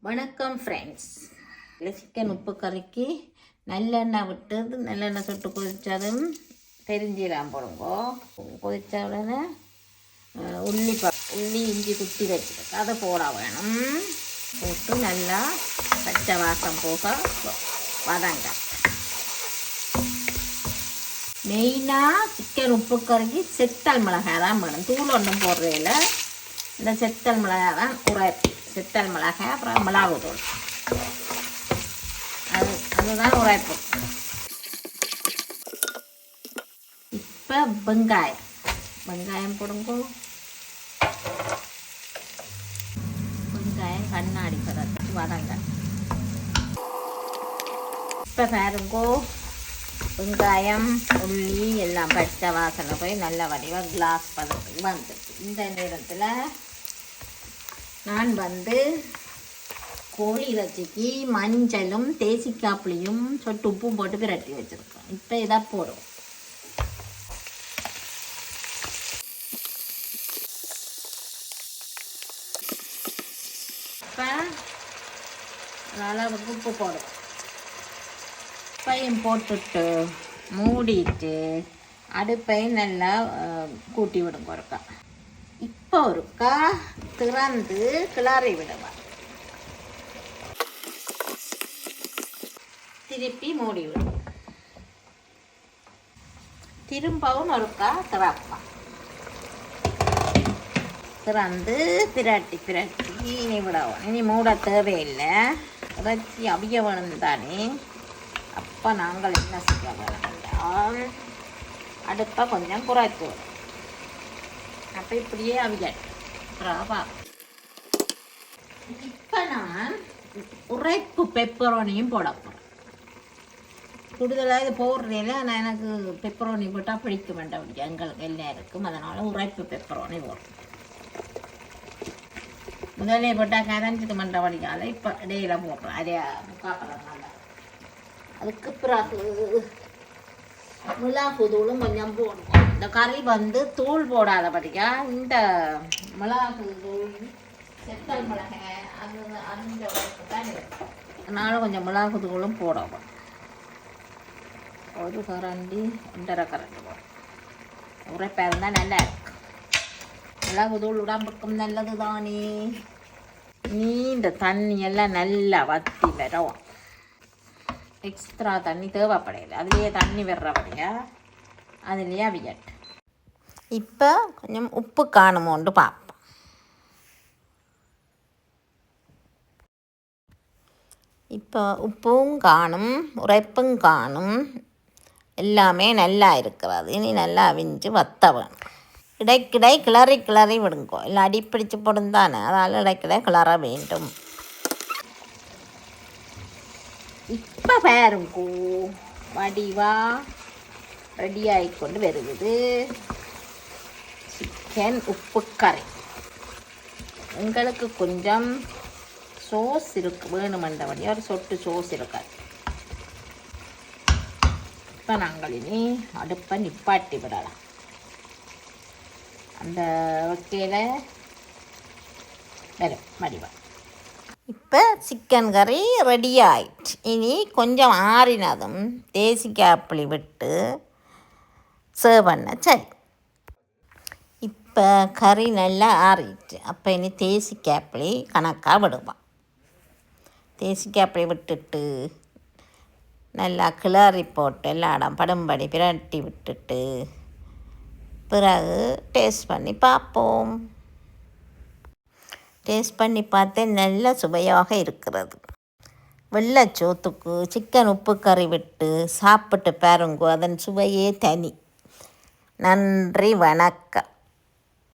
வணக்கம் friends. Chicken உப்பு கறிக்கு நல்லெண்ணெய் விட்டு நல்லெண்ணெய் சொட்டு கொதித்ததும் பெருஞ்சீரகம் போடுங்கோ. கொதித்த உடனே உள்ளி இஞ்சி குத்தி வச்சுருக்கு அதை போட வேணும். போட்டு நல்லா பச்சை வாசம் போக வதங்க. மெயினாக சிக்கன் உப்பு கறிக்கு செத்தல் மிளகாய் தான் வேணும். தூள் ஒன்றும் போடுறதில்ல. இந்த செத்தல் மிளகாய் தான் உரைப்பு. செத்தல் மிளகாய் அப்புறம் மிளகு தூள் அதுதான் உரைப்பு. இப்போ வெங்காயம் போடுங்கோ. வெங்காயம் கண்ணாடி பதத்துக்கு வதங்க. இப்போ பாருங்கோ, வெங்காயம் உள்ளி எல்லாம் பச்சை வாசனை போய் நல்ல வடிவாக கிளாஸ் பதத்துக்கு வந்துடுச்சு. இந்த நேரத்தில் நான் கோழி இறைச்சிக்கு மஞ்சளும் தேசிக்காப்புளியும் சொட்டு உப்பும் போட்டு பிரட்டி வச்சுருக்கேன். இப்போ இதை போடும். இப்போ அளவுக்கு உப்பு போடும். உப்பையும் போட்டுட்டு மூடிட்டு அடுப்பை நல்லா கூட்டி விடும் ஒருக்கா. இப்போ ஒருக்கா திறந்து கிளறி விடுவார். திருப்பி மூடி விடும். திரும்பவும் ஒருக்கா திறப்பான். திறந்து பிரட்டி இனி விடவும். இனி மூட தேவையில்லை. இறைச்சி அவிய வேணும் தானே. அப்போ நாங்கள் என்ன செய்ய வேண்டாம், அடுப்பை கொஞ்சம் குறைத்து விடும். அப்போ இப்படியே அவியட்டும். இப்போ நான் உரைப்பு பெப்பரோனியும் போட போகிறேன். கூடுதலாக இது போடுறதில்ல. நான் எனக்கு பெப்பரோனி போட்டால் பிடிக்க வேண்டாம். அப்படி எங்களுக்கு எல்லாருக்கும் அதனால் உரைப்பு பெப்பரோனி போடுறேன். முதலே போட்டால் கரைஞ்சிட்டு மண்ட வடிக்கால. இப்போ இடையில போடுறேன். அதே முக்காப்பழம். அதுக்கு பிறகு மிளகு தூளும் கொஞ்சம் போடுவோம். இந்த கறி தூள் போடாதபடியா இந்த மிளகு தூள் செத்தல் மிளகாய் அந்த தான் இருக்கும். அதனால கொஞ்சம் மிளகு தூளும் போடணும். ஒரு கரண்டி 1.5 கரண்டி போடும். உரைப்பாக இருந்தால் நல்லா இருக்கு. மிளகு தூள் உடம்புக்கும் நல்லது தானே. நீ இந்த தண்ணியெல்லாம் நல்லா வற்றி வரும். எக்ஸ்ட்ரா தண்ணி தேவைப்படையில. அதுலேயே தண்ணி வர்றபடியா அதுலேயே அவியட்டு. இப்போ கொஞ்சம் உப்பு காணுமோண்டு பார்ப்போம். இப்போ உப்பும் காணும், உரைப்பும் காணும், எல்லாமே நல்லா இருக்கிறது. இனி நல்லா அவிஞ்சு வத்த வேணும். இடைக்கிடை கிளறி விடுங்கோ. இல்லை அடிப்பிடிச்சு போடும் தானே. அதனால் இடைக்கிடை கிளற வேண்டும். இப்போ பாருங்கோ, வடிவா ரெடி ஆகிக்கொண்டு வருது சிக்கன் உப்பு கறி. உங்களுக்கு கொஞ்சம் சோஸ் இருக்கு வேணுமென்றபடி ஒரு சொட்டு சோஸ் இருக்காது. இப்போ நாங்கள் இனி அடுப்பை நிப்பாட்டி விடலாம். அந்த வகையில் வரும் வடிவா. இப்போ சிக்கன் கறி ரெடி ஆயிடுச்சு. இனி கொஞ்சம் ஆறினதும் தேசிக்காப்புளி விட்டு சர்வ் பண்ண சரி. இப்போ கறி நல்லா ஆறிடுச்சு. அப்போ இனி தேசிக்காப்புளி கணக்காக விடுவான். தேசிக்காப்புளி விட்டுட்டு நல்லா கிளறி போட்டு எல்லா இடம் படும்படி பிரட்டி விட்டுட்டு பிறகு டேஸ்ட் பண்ணி பார்ப்போம். டேஸ்ட் பண்ணி பார்த்தேன், நல்ல சுவையாக இருக்கிறது. வெள்ளைச்சோத்துக்கு சிக்கன் உப்பு கறி விட்டு சாப்பிட்டு பாருங்கோ. அதன் சுவையே தனி. நன்றி, வணக்கம்.